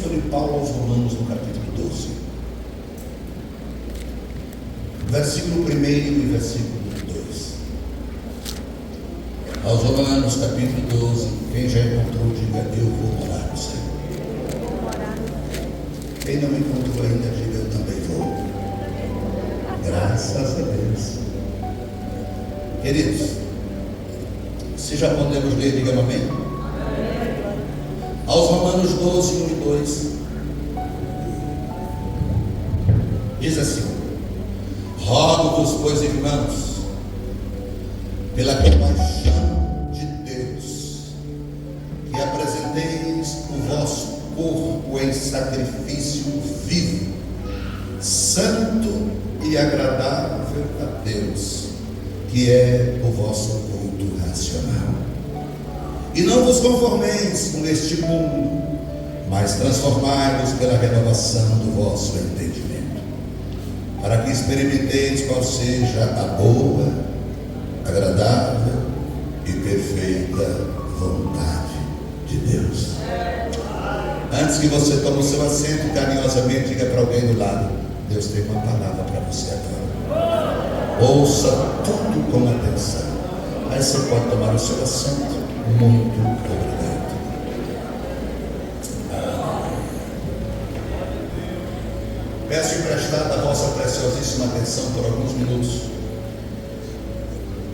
Epístola de Paulo aos Romanos, no capítulo 12, versículo 1 e versículo 2. Aos Romanos, capítulo 12, quem já encontrou, diga: eu vou morar no Senhor. Quem não encontrou ainda, diga: eu também vou. Graças a Deus. Queridos, se já podemos ler, diga amém. Aos Romanos 12, 1 e 2, diz assim: rogo-vos, pois, irmãos, pela compaixão de Deus, que apresenteis o vosso corpo em sacrifício vivo, santo e agradável a Deus, que é o vosso culto racional. E não vos conformeis com este mundo, mas transformai-vos pela renovação do vosso entendimento, para que experimenteis qual seja a boa, agradável e perfeita vontade de Deus. Antes que você tome o seu assento, carinhosamente diga para alguém do lado: Deus tem uma palavra para você agora. Ouça tudo com atenção. Aí você pode tomar o seu assento. Muito obrigado. Peço emprestada a vossa preciosíssima atenção por alguns minutos.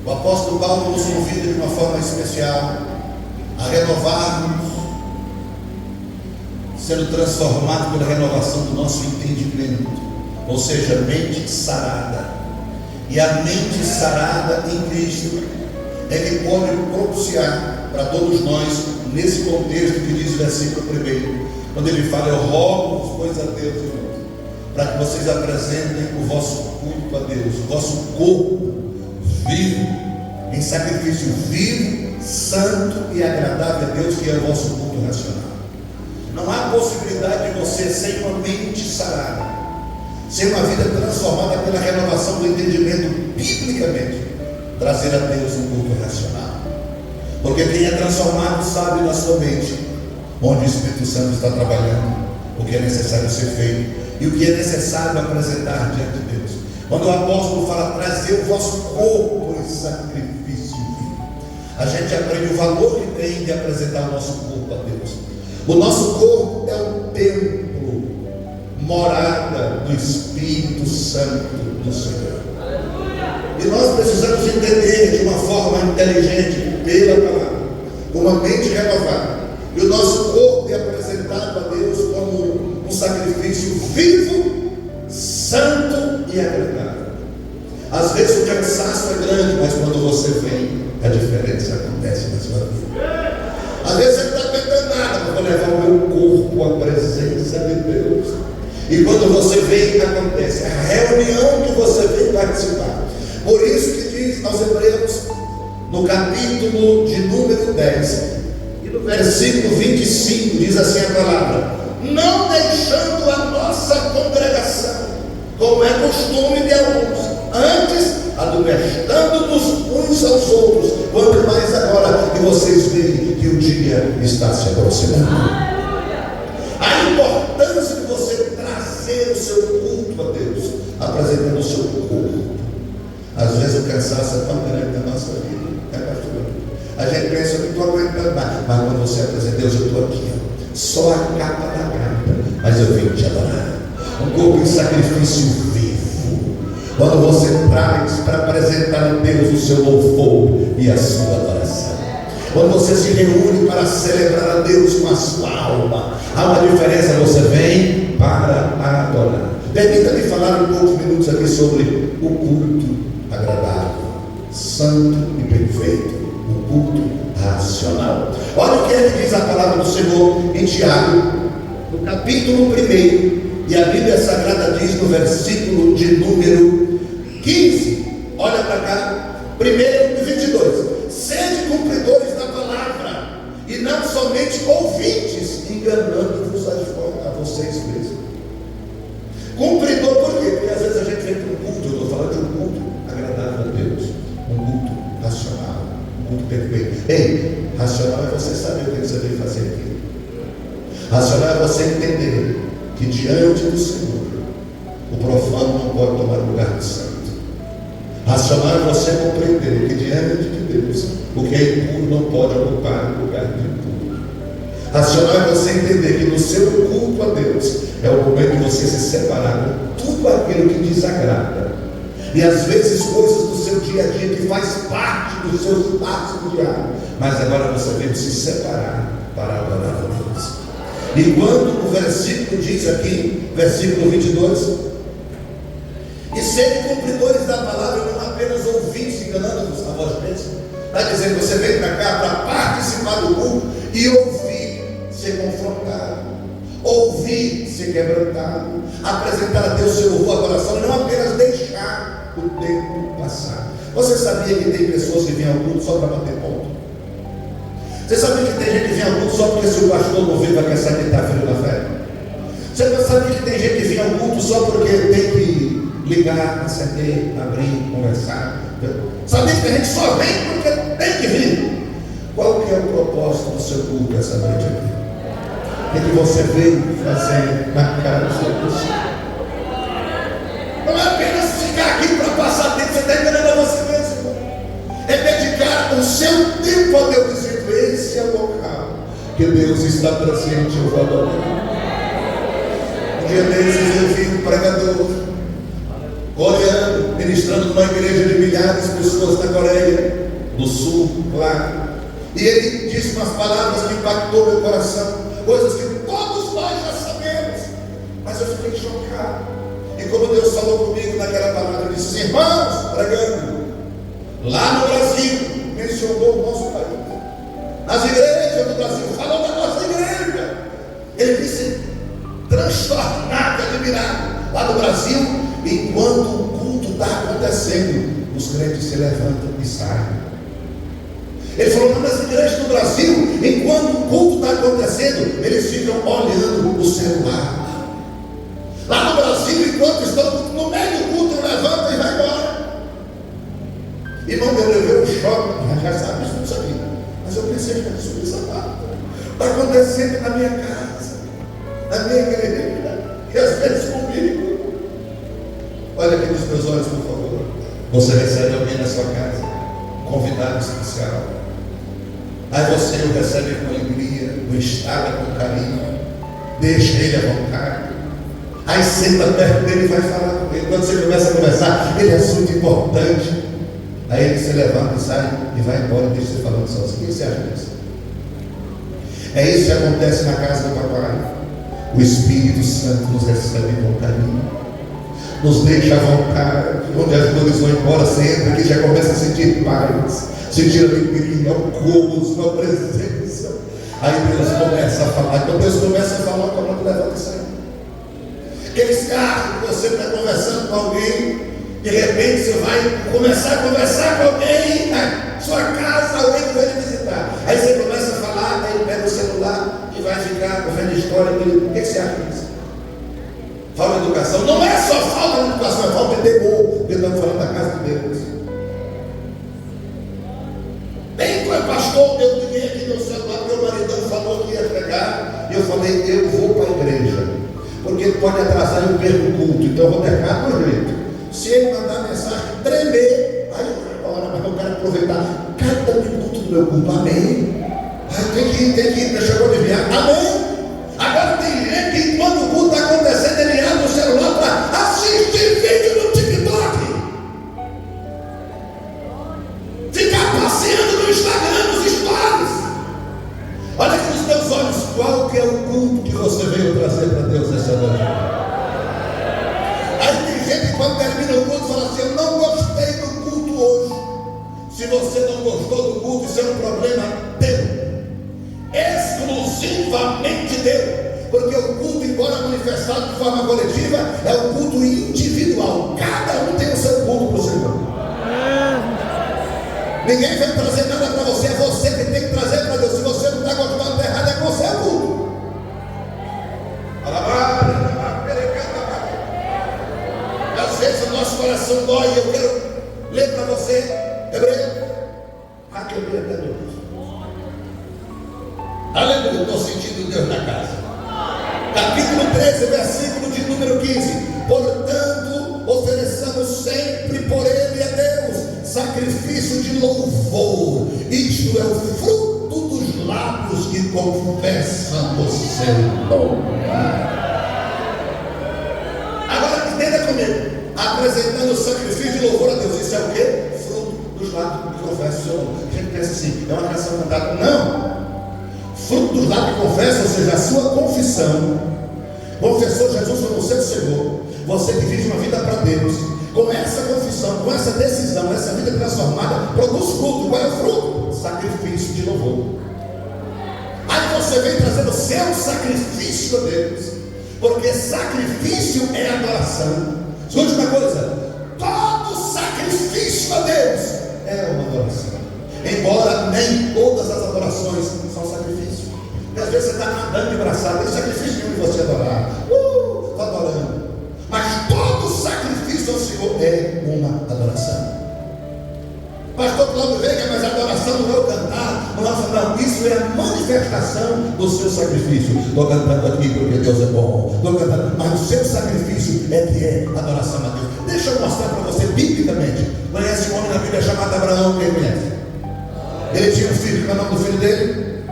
O apóstolo Paulo nos convida de uma forma especial a renovarmos, sendo transformados pela renovação do nosso entendimento, ou seja, mente sarada. E a mente sarada em Cristo é que pode propiciar para todos nós, nesse contexto que diz o versículo 1, quando ele fala: eu rogo-vos, pois, a Deus, irmãos, para que vocês apresentem o vosso culto a Deus, o vosso corpo vivo, em sacrifício vivo, santo e agradável a Deus, que é o vosso culto racional. Não há possibilidade de você, sem uma mente sarada, sem uma vida transformada pela renovação do entendimento biblicamente, trazer a Deus um culto racional. Porque quem é transformado sabe na sua mente onde o Espírito Santo está trabalhando, o que é necessário ser feito e o que é necessário apresentar diante de Deus. Quando o apóstolo fala trazer o vosso corpo em sacrifício vivo, a gente aprende o valor que tem de apresentar o nosso corpo a Deus. O nosso corpo é o templo, morada do Espírito Santo do Senhor. E nós precisamos entender de uma forma inteligente, pela palavra, com uma mente renovada, e o nosso corpo é apresentado a Deus como um sacrifício vivo, santo e agradável. Às vezes o cansaço é grande, mas quando você vem, a diferença acontece na sua vida. Às vezes você não está aguentando nada, mas vou levar o meu corpo à presença de Deus. E quando você vem, acontece a reunião que você vem participar. Por isso que diz aos Hebreus, no capítulo de número 10, e no versículo 25, diz assim a palavra: não deixando a nossa congregação, como é costume de alguns, antes admoestando-nos uns aos outros, quanto mais agora que vocês veem que o dia está se aproximando. A importância de você trazer o seu culto a Deus, apresentando o seu corpo. Às vezes o cansaço é tão grande na nossa vida, pastor? A gente pensa: eu não estou aguentando mais. Mas quando você apresenta Deus, eu estou aqui, ó, só a capa da capa, mas eu venho te adorar. Um corpo em sacrifício vivo. Quando você traz para apresentar a Deus o seu louvor e a sua adoração. Quando você se reúne para celebrar a Deus com a sua alma, há uma diferença. Você vem para adorar. Permita-me falar um poucos minutos aqui sobre o culto agradável, santo e perfeito, um culto racional. Olha o que ele diz a palavra do Senhor em Tiago, no capítulo 1, e a Bíblia Sagrada diz no versículo de número 15, olha para cá, 1 e 22: sede cumpridores da palavra, e não somente ouvintes, enganando-vos a vocês mesmos. Cumpridor, por quê? Porque às vezes a gente vem para um culto, eu estou falando de um culto agradável a Deus, um culto racional, um culto perfeito. Ei, racional é você saber o que você veio fazer aqui. Racional é você entender que diante do Senhor, o profano não pode tomar o lugar do santo. Racional é você compreender que diante de Deus, o que é impuro não pode ocupar o lugar de impuro. Racional é você entender que no seu culto a Deus é o momento de você se separar de tudo aquilo que desagrada. E às vezes coisas do seu dia a dia que faz parte dos seus passos diários, mas agora você tem que se separar para adorar a Deus. E quando o versículo diz aqui, versículo 22, e serem cumpridores da palavra, não apenas ouvintes, enganando-vos a vós mesmos. Está dizendo, você vem para cá para participar do culto e ouvir ser confrontado, ouvir ser quebrantado, apresentar a Deus seu louvor, adoração, e não apenas deixar o tempo passar. Você sabia que tem pessoas que vêm ao culto só para bater ponto? Você sabia que tem gente que vem ao culto só porque se o pastor não vir vai querer saber da filho da fé? Você sabia que tem gente que vem ao culto só porque tem que ligar, acender, abrir, conversar? Sabia que a gente só vem porque tem que vir? Qual que é o propósito do seu culto essa noite aqui? O que você veio fazer na casa do Deus? Não é apenas ficar aqui para passar tempo, você está enganando a você mesmo, irmão. É dedicar o seu tempo a Deus, dizendo, esse é o local que Deus está presente, eu vou adorar. Um dia desses eu vi um pregador coreano, ministrando numa igreja de milhares de pessoas na Coreia do Sul, claro. E ele disse umas palavras que impactou meu coração, coisas que todos nós já sabemos, mas eu fiquei chocado. E como Deus falou comigo naquela palavra, ele disse, irmãos, pregando, lá no Brasil, mencionou o nosso país, nas igrejas do Brasil, falou da nossa igreja. Ele disse, transtornado, admirado, lá no Brasil, enquanto o culto está acontecendo, os crentes se levantam e saem. Ele falou, não, nas igrejas do Brasil, enquanto o culto está acontecendo, eles ficam olhando o celular. Lá no Brasil, enquanto estão no meio do culto, levanta e vai embora. Irmão, eu levei um choque, já sabe isso aqui. Mas eu pensei que sobre essa parte. Está acontecendo na minha casa, na minha igreja, e às vezes comigo. Olha aqui nos meus olhos, por favor. Você recebe alguém na sua casa, convidado especial. Aí você o recebe com alegria, o instala com carinho, deixa ele à vontade. Aí senta perto dele e vai falar com ele. Quando você começa a conversar, ele é assunto importante. Aí ele se levanta e sai e vai embora e deixa você falando sozinho. O que você acha disso? É isso que acontece na casa do papai. O Espírito Santo nos recebe com carinho, nos deixa à vontade. Onde as dores vão embora, você entra aqui e já começa a sentir paz, sentir alegria, o gozo, a presença. Aí Deus começa a falar. Quando Deus começa a falar, o comando levanta e sai. Aqueles carros que você está conversando com alguém, de repente você vai começar a conversar com alguém na sua casa, alguém que vai lhe visitar. Aí você começa a falar, aí ele pega o celular e vai ficar vendo história. O que você acha disso? Falta de educação. Não é só falta de educação, é falta de temor, porque estamos falando da casa de Deus. Bem, pastor, eu liguei aqui no celular, meu maridão falou que ia pregar, e eu falei, eu vou para a igreja, porque ele pode atrasar e eu perco o culto, então eu vou terminar do jeito. Se ele mandar mensagem tremer, aí eu vou embora, mas eu quero aproveitar cada minuto do meu culto, amém. Aí tem que ir, deixa eu aliviar, amém. Agora tem gente que quando o culto está acontecendo, ele abre o celular para assistir vídeo no TikTok, ficar passeando no Instagram, nos stories. Olha aqui nos meus olhos, qual que é o culto que você veio trazer para Deus essa noite? Aí tem gente que quando termina o culto fala assim, eu não gostei do culto hoje. Se você não gostou do culto, isso é um problema teu, exclusivamente teu. Porque o culto, embora manifestado de forma coletiva, é um culto individual. Cada um tem o seu culto para o Senhor. Ninguém vai trazer nada para você, é você que tem que trazer para Deus. Se você não está gostando errado, é com o seu culto. Às vezes o nosso coração dói. Eu quero ler para você Hebreus. Aleluia, eu estou sentindo Deus na casa. Capítulo 13, versículo de número 15. Portanto, ofereçamos sempre por ele a Deus sacrifício de louvor. Isto é o fruto dos lábios que confessam o seu nome. Agora entenda comigo. Apresentando o sacrifício de louvor a Deus. Isso é o quê? Fruto dos lábios que confessam o seu nome. A gente pensa assim, é uma canção cantada. Não. Fruto dos lábios que confessam, ou seja, a sua confissão. Confessou Jesus como seu Senhor. Você que vive uma vida para Deus. Com essa confissão, com essa decisão, essa vida transformada, produz fruto. Qual é o fruto? Sacrifício de louvor. Aí você vem trazendo o seu sacrifício a Deus. Porque sacrifício é adoração. Escute uma coisa: todo sacrifício a Deus é uma adoração. Embora nem todas as adorações são sacrifício. Porque às vezes você está nadando de braçada, tem sacrifício nenhum de você adorar. Está adorando. Mas todo sacrifício ao Senhor é uma adoração. Pastor Cláudio Veiga, mas a adoração não é o cantar. Não, isso é a manifestação do seu sacrifício. Estou cantando aqui porque Deus é bom. Estou cantando, mas o seu sacrifício é que é adoração a Deus. Deixa eu mostrar para você biblicamente. Conhece um homem na Bíblia chamado Abraão? Quem conhece? Ele tinha um filho. Qual é o nome do filho dele?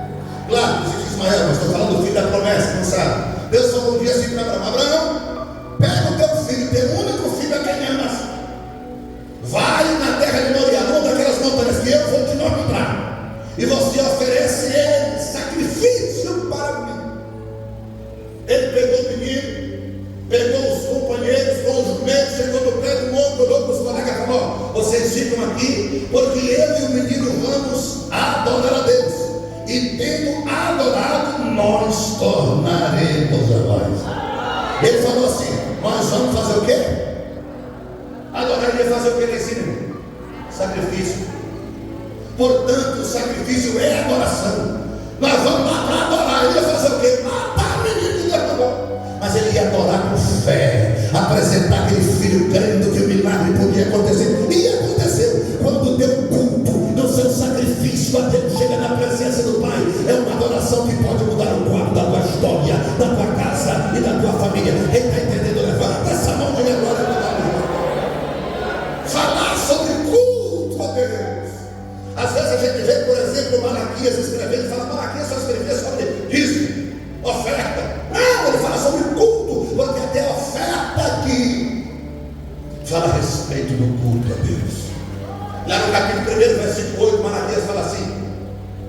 Claro, existe Ismael, mas estou falando do filho da promessa, não sabe? Deus falou um dia assim para Abraão: Abraão, pega o teu filho, teu único filho a quem amas. Vai na terra de Moriá, numa daquelas montanhas que eu vou te mostrar, e você oferece ele sacrifício para mim. Ele pegou o menino, pegou os companheiros com os jumentos, chegou no pé do monte, olhou para os colegas e falou: vocês ficam aqui, porque eu e o menino vamos adorar a Deus, e tendo adorado, nós tornaremos a nós. Ele falou assim: nós vamos fazer o quê? Adorar. Ele ia fazer o que nesse mundo? Sacrifício. Portanto, o sacrifício é adoração. Nós vamos lá para adorar. Ele ia fazer o quê? Matar o menino de Deus. Mas ele ia adorar com fé, apresentar aquele filho crendo que o milagre podia acontecer. E aconteceu. Quando deu culto no seu sacrifício a Deus, chega na presença do Pai, é uma adoração que pode mudar o quadro da tua história, da tua casa e da tua família. Quem está entendendo? Levanta essa mão de agora. Falar sobre culto a Deus. Às vezes a gente vê, por exemplo, Malaquias escrevendo, fala: Malaquias só escrevia sobre dízimo, oferta. Não, ele fala sobre culto, porque até a oferta aqui fala a respeito do culto a Deus. Lá no capítulo 1, versículo 8, Malaquias fala assim: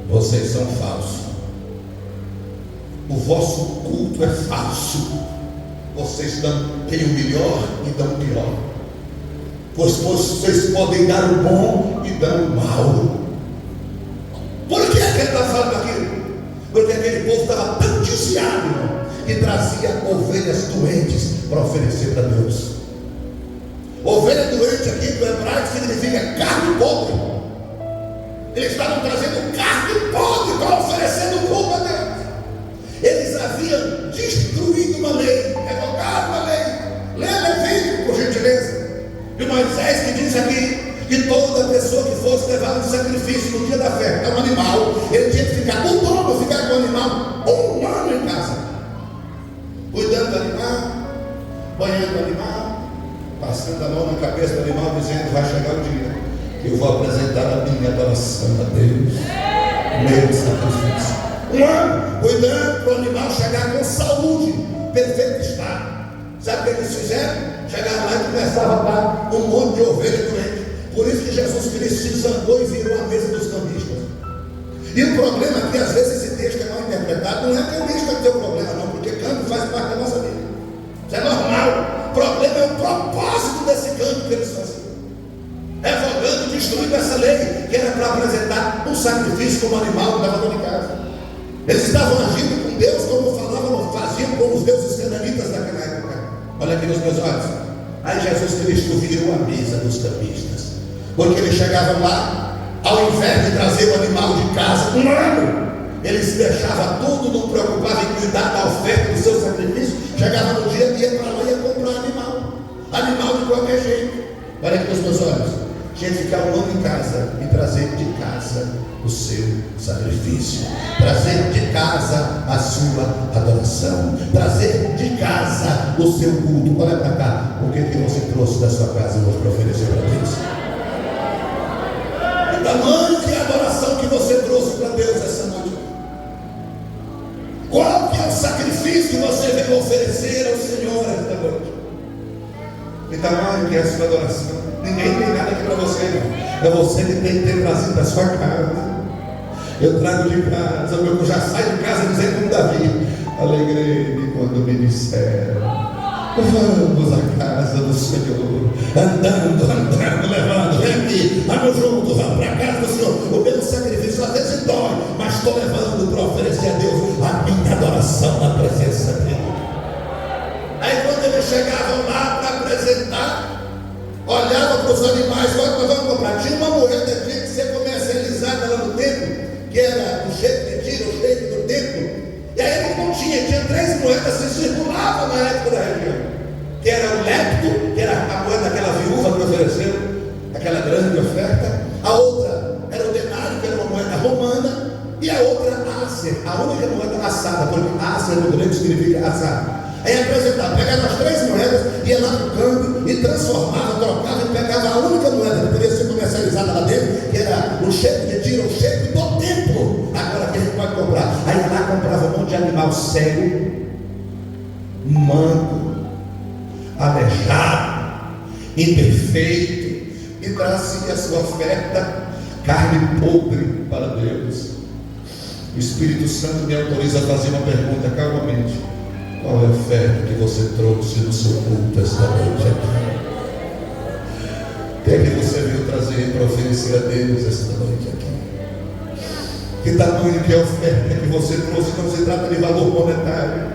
vocês são falsos, o vosso culto é falso, vocês têm o melhor e dão o pior. Pois vocês podem dar o bom e dar o mal. Por que ele está falando aquilo? Porque aquele povo estava tão desviado, que trazia ovelhas doentes para oferecer para Deus. Ovelha doente aqui do hebraico significa carne podre. Eles estavam trazendo carne podre para oferecer no culto a Deus. Eles haviam destruído uma lei, revogado uma lei. Leia Levítico, por gentileza. E Moisés que diz aqui que toda pessoa que fosse levar um sacrifício no dia da festa, um animal, ele tinha que ficar um dono, ficar com o animal 1 ano em casa, cuidando do animal, banhando o animal, passando a mão na cabeça do animal, dizendo: vai chegar o dia que eu vou apresentar a minha adoração a Deus, meu sacrifício. 1 ano cuidando para o animal chegar com saúde, perfeito estado. Sabe o que eles fizeram? Chegaram lá e começaram a dar um monte de ovelha doente. Por isso que Jesus Cristo se zangou e virou a mesa dos cambistas. E o problema é que às vezes esse texto é mal interpretado. Não é cambista que tem o problema, não, porque câmbio faz parte da nossa vida. Isso é normal. O problema é o propósito desse câmbio que eles faziam, revogando, destruindo essa lei que era para apresentar um sacrifício como animal que estava dentro de casa. Eles estavam agindo com Deus como falavam, faziam com os deuses cananitas daquela época. Olha aqui nos meus olhos. Aí Jesus Cristo virou a mesa dos cambistas, porque eles chegavam lá, ao invés de trazer o animal de casa 1 ano, eles deixavam tudo, não preocupavam em cuidar da oferta do seu sacrifício. Chegava no dia, ia para lá e ia comprar animal de qualquer jeito. Olha aqui nos meus olhos. Tinha que ficar 1 ano em casa e trazer de casa o seu sacrifício, trazer de casa a sua adoração, trazer no seu culto. Olha para cá, o que você trouxe da sua casa hoje para oferecer para Deus? Que tamanho que é a adoração que você trouxe para Deus essa noite? Qual que é o sacrifício que você veio oferecer ao Senhor esta noite? Que tamanho que é a sua adoração? Ninguém tem nada aqui para você, não. É você que tem que ter trazido da sua casa. Eu trago de casa, eu já saio de casa dizendo como Davi: alegrei-me quando me disseram, vamos à casa do Senhor, andando, levando, vem aqui, vamos juntos, vamos para a casa do Senhor. O meu sacrifício às vezes dói, mas estou levando para oferecer a Deus a minha adoração na presença dele. Aí quando eles chegavam lá para apresentar, olhava para os animais: nós vamos comprar. Tinha uma moeda que tinha que ser comercializada lá no templo, que era o jeito de tiro, o jeito do templo. E aí ele não tinha 3 moedas que circulavam na época da região, que era o lepto, que era a moeda daquela viúva que ofereceu aquela grande oferta. A outra era o denário, que era uma moeda romana. E a outra, ácer, a única moeda assada, porque ácer no grego significa assado. Aí apresentava, pegava as 3 moedas, ia lá no câmbio e transformava, trocava e pegava a única moeda que podia ser comercializada lá dentro, que era o cheque de tiro, o cheque do templo. Agora que a gente pode comprar. Aí lá comprava um monte de animal cego, manco, aleijado, imperfeito, e trazia a sua oferta, carne podre para Deus. O Espírito Santo me autoriza a fazer uma pergunta calmamente: qual é a oferta que você trouxe no seu culto esta noite aqui? O que é que você veio trazer para oferecer a Deus esta noite aqui? Que tamanho que é a oferta que você trouxe? Não se trata de valor monetário,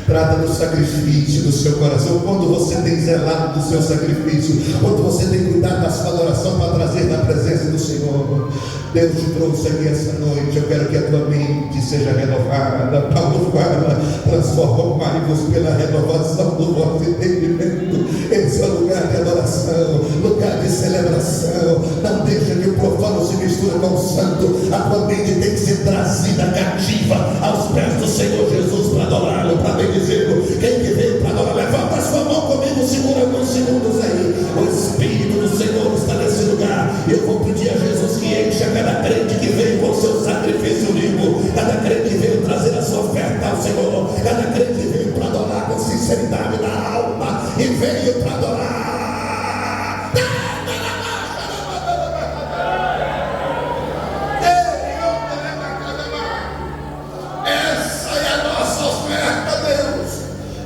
trata do sacrifício do seu coração. Quando você tem zelado do seu sacrifício, quando você tem cuidado da sua adoração para trazer na presença do Senhor, Deus te trouxe aqui essa noite. Eu quero que a tua mente seja renovada. Paulo fala: transformai-vos pela renovação do vosso entendimento. Esse é o lugar de adoração, lugar de celebração. Não deixa que o profano se misture com o santo. A tua mente tem que ser trazida cativa aos pés do Senhor Jesus para adorá-lo, para bendizê-lo. Quem que veio para adorar, levanta a sua mão comigo, segura alguns segundos aí. O Espírito do Senhor está nesse lugar. Eu vou pedir a Jesus que encha cada crente que veio com o seu sacrifício limpo, cada crente que veio trazer a sua oferta ao Senhor, cada crente que veio para adorar com sinceridade da alma e veio para adorar. Essa é a nossa oferta, Deus,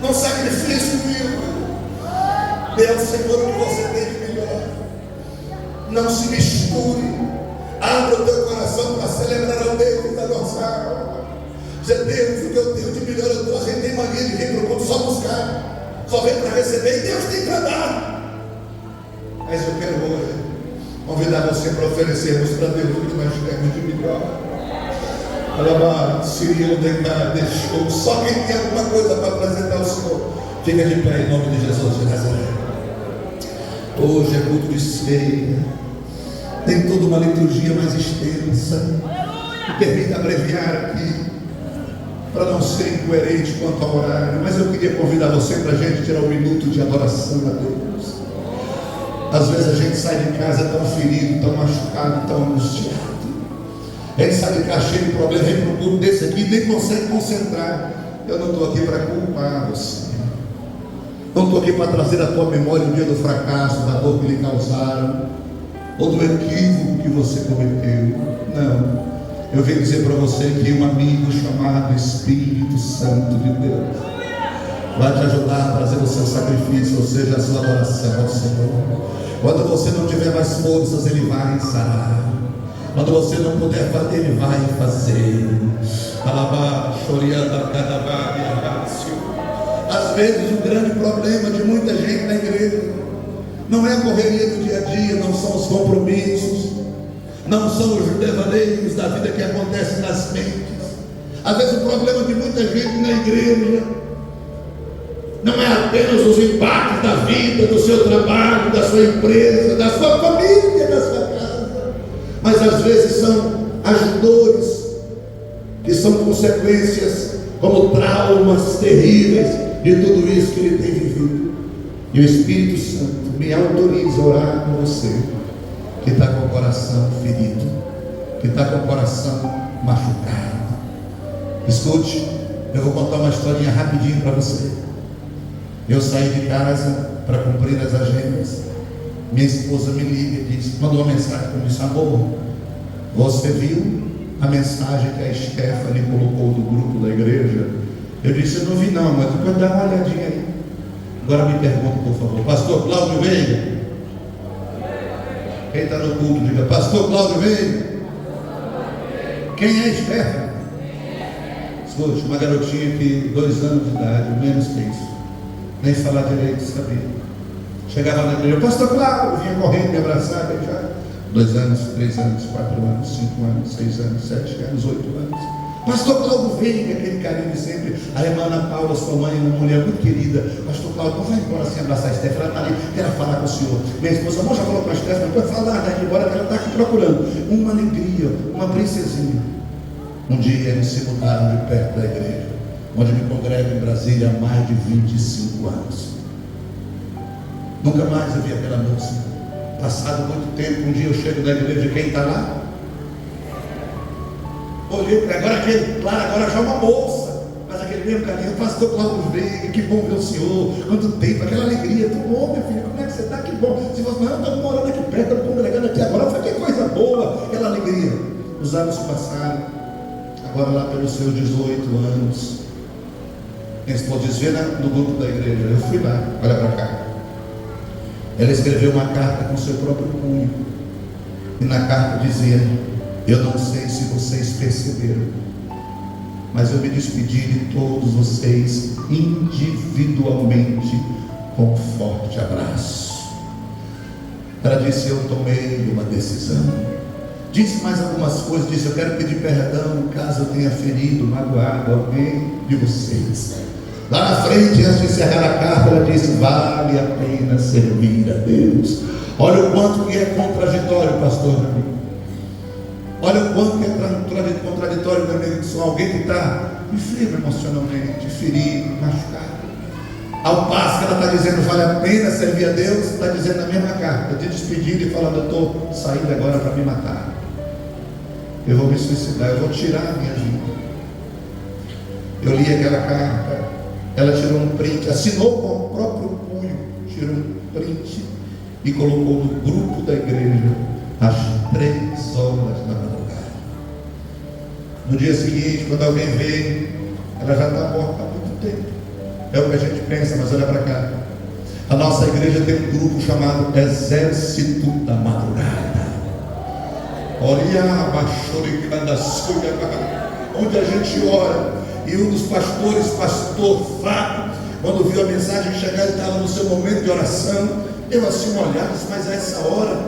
num sacrifício vivo. Deus, Senhor, o que você tem de melhor. Não se misture. Abra o teu coração para celebrar ao Deus da nossa alma. Dizer: Deus, o que eu tenho de melhor eu dou. A gente tem mania de vir para o culto só buscar, só vem para receber, e Deus tem para dar. Mas eu quero hoje convidar você para oferecermos para Deus o que nós temos de melhor. Alabá, Cirilo deixou. Só quem tem alguma coisa para apresentar ao Senhor, fica de pé em nome de Jesus de Nazaré. Hoje é culto de ceia. Tem toda uma liturgia mais extensa. Me permita abreviar aqui, para não ser incoerente quanto ao horário. Mas eu queria convidar você para a gente tirar um minuto de adoração a Deus. Às vezes a gente sai de casa tão ferido, tão machucado, tão angustiado. A gente sai de casa cheio de problema, vem para um culto desse aqui e nem consegue concentrar. Eu não estou aqui para culpar você. Não estou aqui para trazer à tua memória o dia do fracasso, da dor que lhe causaram, ou do equívoco que você cometeu. Não, eu venho dizer para você que um amigo chamado Espírito Santo de Deus vai te ajudar a trazer o seu sacrifício, ou seja, a sua adoração ao Senhor. Quando você não tiver mais forças, Ele vai sarar. Quando você não puder fazer, Ele vai fazer. Às vezes o grande problema de muita gente na igreja não é a correria do dia a dia, não são os compromissos, não são os devaneios da vida que acontecem nas mentes. Às vezes o problema de muita gente na igreja não é apenas os impactos da vida, do seu trabalho, da sua empresa, da sua família, da sua casa, mas às vezes são as dores que são consequências como traumas terríveis de tudo isso que ele tem vivido. E o Espírito Santo me autoriza a orar com você, que está com o coração ferido, que está com o coração machucado. Escute, eu vou contar uma historinha rapidinho para você. Eu saí de casa para cumprir as agendas. Minha esposa me liga e diz, mandou uma mensagem para mim, disse: amor, você viu a mensagem que a Stephanie colocou do grupo da igreja? Eu disse: eu não vi não, mas depois dá uma olhadinha aí. Agora me pergunta, por favor, pastor Cláudio Veiga? Quem está no culto, diga: pastor Cláudio Veiga. Quem é Stephanie? Escute, uma garotinha de 2 anos de idade, menos que isso, nem falar direito sabia. Chegava na igreja: pastor Cláudio, vinha correndo, me abraçar, beijar. 2 anos, 3 anos, 4 anos, 5 anos, 6 anos, 7 anos, 8 anos. Pastor Cláudio veio, aquele carinho de sempre. A irmã Ana Paula, sua mãe, uma mulher muito querida. Pastor Cláudio, não vai embora sem abraçar a Stephanie, ela está ali, quero falar com o senhor. Minha esposa, já falou com a Stephanie, pode falar, está aqui embora, que ela está aqui procurando. Uma alegria, uma princesinha. Um dia eles se mudaram de perto da igreja, onde me congrego em Brasília há mais de 25 anos. Nunca mais eu vi aquela moça. Passado muito tempo, um dia eu chego na igreja, quem está lá? Olhei para agora aquele, claro, agora já é uma moça, mas aquele mesmo carinho: pastor Cláudio Veiga, que bom ver o senhor, quanto tempo, aquela alegria, tudo bom, meu filho, como é que você está? Que bom. Se você não, estamos morando aqui perto, estamos congregando aqui agora, foi que coisa boa, aquela alegria. Os anos se passaram, agora lá pelos seus 18 anos, minha esposa diz: vê no grupo da igreja. Eu fui lá, olha para cá. Ela escreveu uma carta com seu próprio punho, e na carta dizia: eu não sei se vocês perceberam, mas eu me despedi de todos vocês individualmente com um forte abraço. Ela disse: eu tomei uma decisão. Disse mais algumas coisas, disse: eu quero pedir perdão caso eu tenha ferido, magoado alguém de vocês. Lá na frente, antes de encerrar a carta, ela disse: vale a pena servir a Deus. Olha o quanto que é contraditório, pastor. Olha o quanto que é contraditório, meu amigo. Só alguém que está enfermo emocionalmente, ferido, machucado. Ao passo que ela está dizendo vale a pena servir a Deus, está dizendo na mesma carta, de despedida, e falando: eu estou saindo agora para me matar. Eu vou me suicidar, eu vou tirar a minha vida. Eu li aquela carta, ela tirou um print, assinou com o próprio punho, tirou um print e colocou no grupo da igreja às 3 horas da madrugada. No dia seguinte, quando alguém veio, ela já está morta há muito tempo. É o que a gente pensa, mas olha para cá. A nossa igreja tem um grupo chamado Exército da Madrugada. Olha, onde a gente ora. E um dos pastores, pastor Fábio, quando viu a mensagem chegar, ele estava no seu momento de oração. Eu assim olhava, mas a essa hora,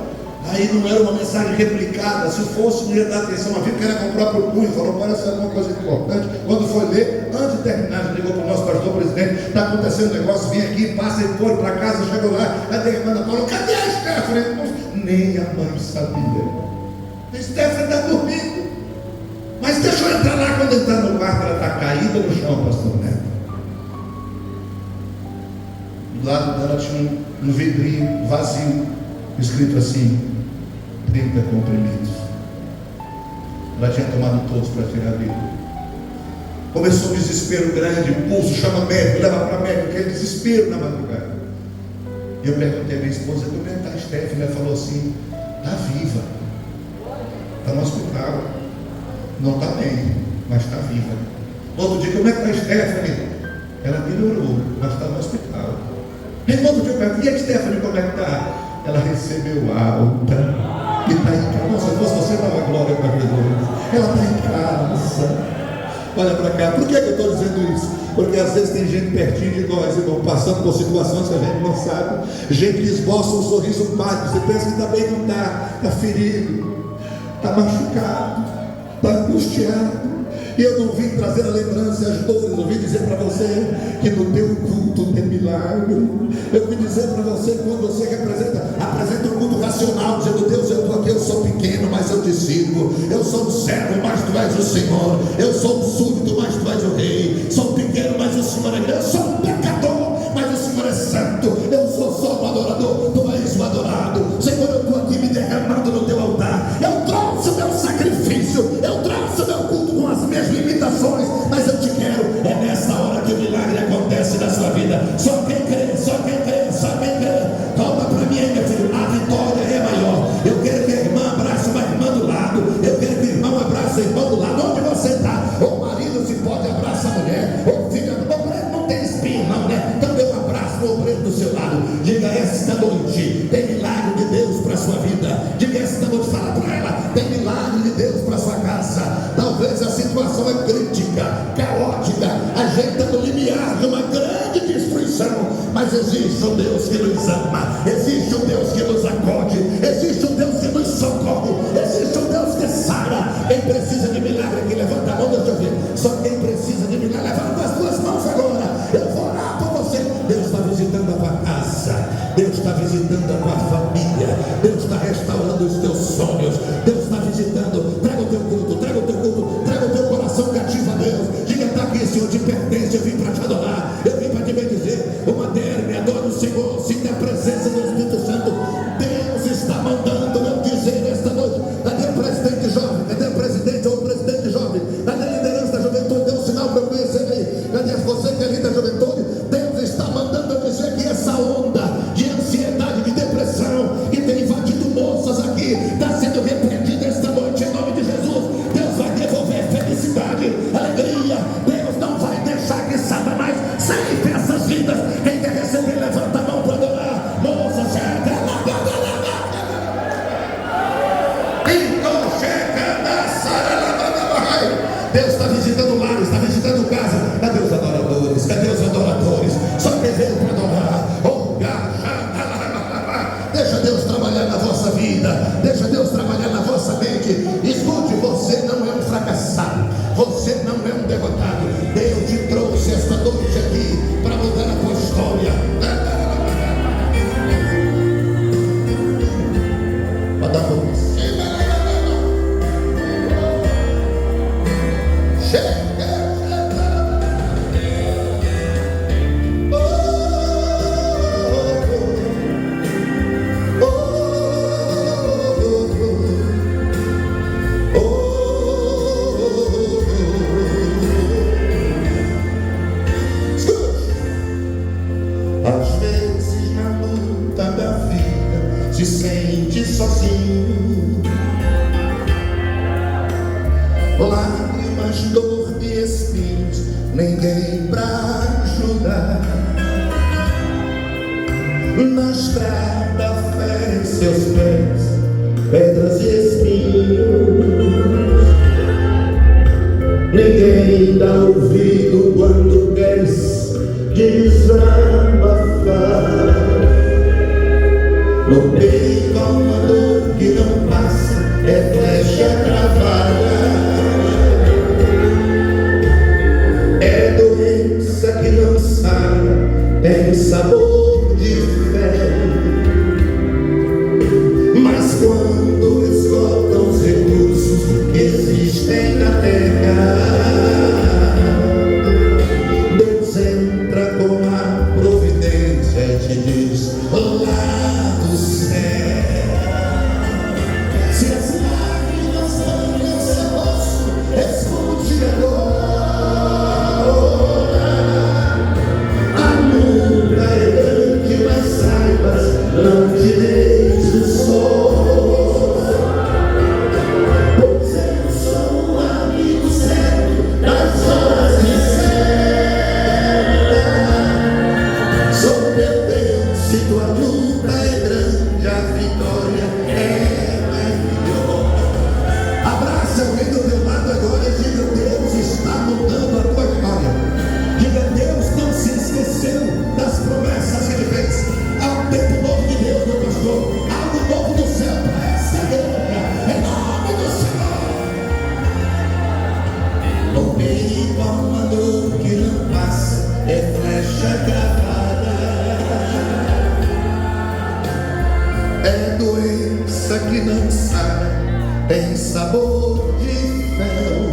aí não era uma mensagem replicada. Se fosse, não ia dar atenção. Mas viu que era com o próprio punho, falou: parece alguma coisa importante. Quando foi ler, antes de terminar, já ligou para o nosso pastor presidente: está acontecendo um negócio, vem aqui, passa e foi para casa. Chegou lá, cadê a irmã Ana Paula? Cadê a Stephanie? Nem a mãe sabia. A Stephanie está dormindo. Mas deixa eu entrar lá. Quando entrar no quarto, ela está caída no chão, pastor Neto. Do lado dela tinha um vidrinho vazio, escrito assim: 30 comprimidos. Ela tinha tomado todos para tirar a vida. Começou um desespero grande, pulso, chama médico, leva para médico, aquele desespero na madrugada. E eu perguntei à minha esposa: como é que está a Stephanie? Ela falou assim: está viva, está no hospital, não está bem, mas está viva. Outro dia: como é que está a Stephanie? Ela melhorou, mas está no hospital. E outro dia eu perguntei: e a Stephanie, como é que está? Ela recebeu alta e está em casa. Nossa, se fosse você, dava glória para Jesus. Ela está em casa. Olha para cá. Por que eu estou dizendo isso? Porque às vezes tem gente pertinho de nós, irmão, passando por situações que a gente não sabe. Gente que esboça um sorriso mágico. Você pensa que está bem, não está. Está ferido, está machucado, está angustiado. E eu não vim trazer a lembrança e as dores. Eu vim dizer para você que no teu culto tem milagre. Eu vim dizer para você que quando você apresenta um culto racional, dizendo: Deus, eu estou aqui, eu sou pequeno, mas eu te sirvo. Eu sou um servo, mas tu és o Senhor. Eu sou um súdito, mas tu és o rei. Sou pequeno, mas o Senhor é grande. Eu sou um pecador, Mas existe um Deus que nos ama, existe um Deus que nos acode, existe um Deus que nos socorre, existe um Deus que sara. Quem precisa de milagre aqui, levanta a mão, deixa eu ver. Só quem precisa de milagre, levanta as duas mãos agora. Eu vou orar por você. Deus está visitando a tua casa, Deus está visitando a tua família, Deus está restaurando os teus sonhos, Deus está visitando. Traga o teu culto, traga o teu culto, traga o teu coração cativo a Deus. Diga: está aqui, Senhor, te pertence, eu vim para te adorar, eu vim para te bendizer. Uma terme, adora o Senhor, sinta a presença do Espírito Santo. Deus está mandando eu dizer nesta noite. Cadê o presidente jovem? Cadê o presidente ou o presidente jovem? Cadê a liderança da juventude? Dê um sinal para eu conhecer aí. Cadê você que é líder da juventude? Deus está mandando eu dizer que essa onda de ansiedade, de depressão que tem invadido moças aqui, está sendo repreendida esta noite em nome de Jesus. Deus vai devolver felicidade, alegria. Deus não vai deixar que Satanás ceife essas vidas. Quem quer receber, levanta a mão para adorar. Moça, chega lá. Deus está visitando lares, está visitando casa. Cadê os adoradores? Cadê os adoradores? Só quem veio para adorar. Deixa Deus trabalhar na vossa vida, deixa Deus trabalhar na vossa mente. Escute, você não é um fracassado, você não é um derrotado. Deus te trouxe esta noite aqui para mudar a tua história. Pode dar bom. Às vezes na luta da vida se sente sozinho, lágrimas, dor e espinhos, ninguém pra ajudar. Na estrada fere seus pés, pedras e espinhos, ninguém dá ouvido quando queres desabafar. No peito há uma dor que não passa, é flecha cravada, é doença que não sara, tem sabor de fel. Mas quando esgotam os recursos que existem na terra, Deus entra com a providência e te diz: lá do céu, se as lágrimas banham seu rosto, escute agora. A luta é grande, mas saibas, não te deixes só, pois eu sou um amigo certo das horas de sou teu Deus, se tua luta é grande, a vitória é maior. Abraça alguém do teu lado agora e diga: Deus está mudando a tua história. Diga: Deus não se esqueceu das promessas que Ele fez. Há um tempo novo de Deus, meu pastor. Algo novo do céu para essa igreja, em nome do Senhor. No peito há uma dor que não passa, é flecha cravada, é doença que não sara, tem sabor de fel.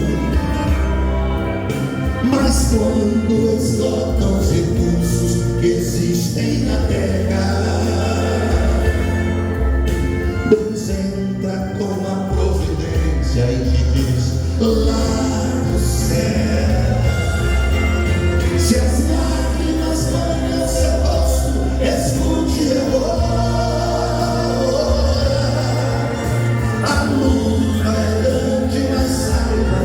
Mas quando esgotam os recursos que existem na terra, Deus entra com a providência e te diz: lá no céu, se as lágrimas banham seu rosto, escute agora. A luta é grande, mas saiba,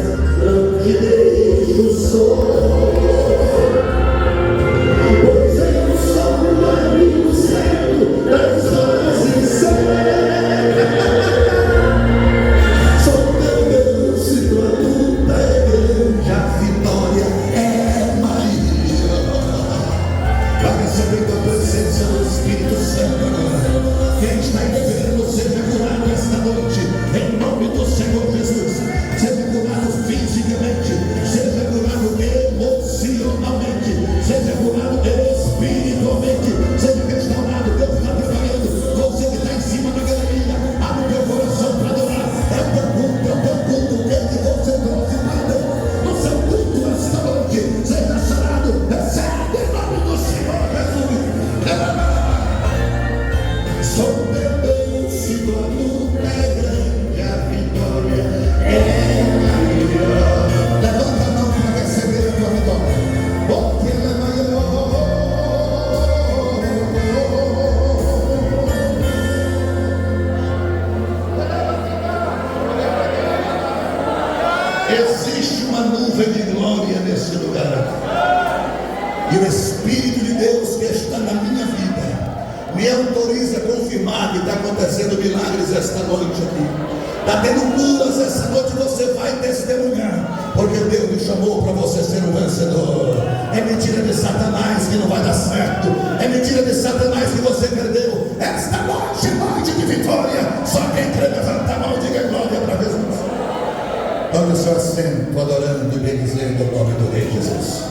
não te deixo só, recebendo a presença do Espírito Santo agora. Quem está enfermo, seja curado esta noite, em nome do Senhor Jesus. Seja curado fisicamente, seja curado emocionalmente, seja curado espiritualmente, seja restaurado. Deus está trabalhando. Você que está em cima da galeria, abre o teu coração para adorar. É o teu culto, é o teu culto. O que você trouxe para Deus no seu culto esta noite? Seja sarado, recebe em nome do Senhor Jesus. Sou teu Deus, e tua luta é grande, a vitória é maior. Levanta a mão para receber a tua vitória, porque ela é maior. Existe uma nuvem de glória nesse lugar, e o Espírito de Deus que está na minha vida me autoriza a confirmar que está acontecendo milagres esta noite aqui. Está tendo curas esta noite, você vai testemunhar, porque Deus me chamou para você ser um vencedor. É mentira de Satanás que não vai dar certo, é mentira de Satanás que você perdeu. Esta noite é noite de vitória. Só quem crê levanta a mão e diga glória para Jesus. Olha o seu assento, adorando e bendizendo o nome do Rei Jesus.